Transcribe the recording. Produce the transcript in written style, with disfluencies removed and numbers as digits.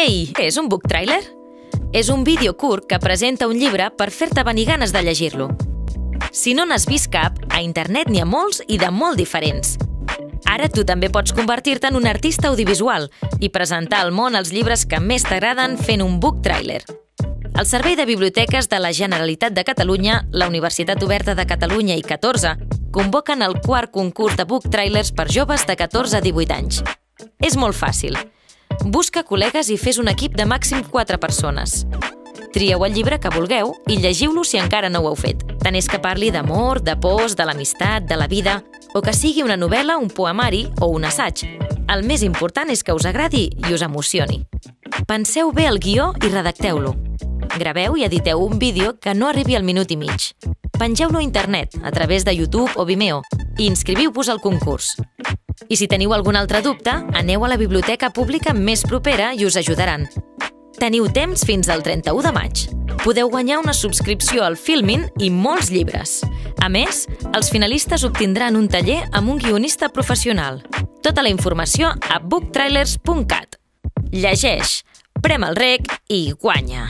Ei, què és un book trailer? És un vídeo curt que presenta un llibre per fer-te venir ganes de llegir-lo. Si no n'has vist cap, a internet n'hi ha molts i de molt diferents. Ara tu també pots convertir-te en un artista audiovisual i presentar al món els llibres que més t'agraden fent un book trailer. El Servei de Biblioteques de la Generalitat de Catalunya, la Universitat Oberta de Catalunya i 14 convoquen el 4è concurs de book trailers per joves de 14 a 18 anys. És molt fàcil. Busca col·legues i fes un equip de màxim 4 persones. Trieu el llibre que vulgueu i llegiu-lo si encara no ho heu fet. Tant és que parli d'amor, de pors, de l'amistat, de la vida, o que sigui una novel·la, un poemari o un assaig. El més important és que us agradi i us emocioni. Penseu bé el guió i redacteu-lo. Graveu i editeu un vídeo que no arribi al minut i mig. Pengeu-lo a internet, a través de YouTube o Vimeo, i inscriviu-vos al concurs. I si teniu algun altre dubte, aneu a la biblioteca pública més propera i us ajudaran. Teniu temps fins al 31 de maig. Podeu guanyar una subscripció al Filmin i molts llibres. A més, els finalistes obtindran un taller amb un guionista professional. Tota la informació a booktrailers.cat. Llegeix, prem el rec i guanya!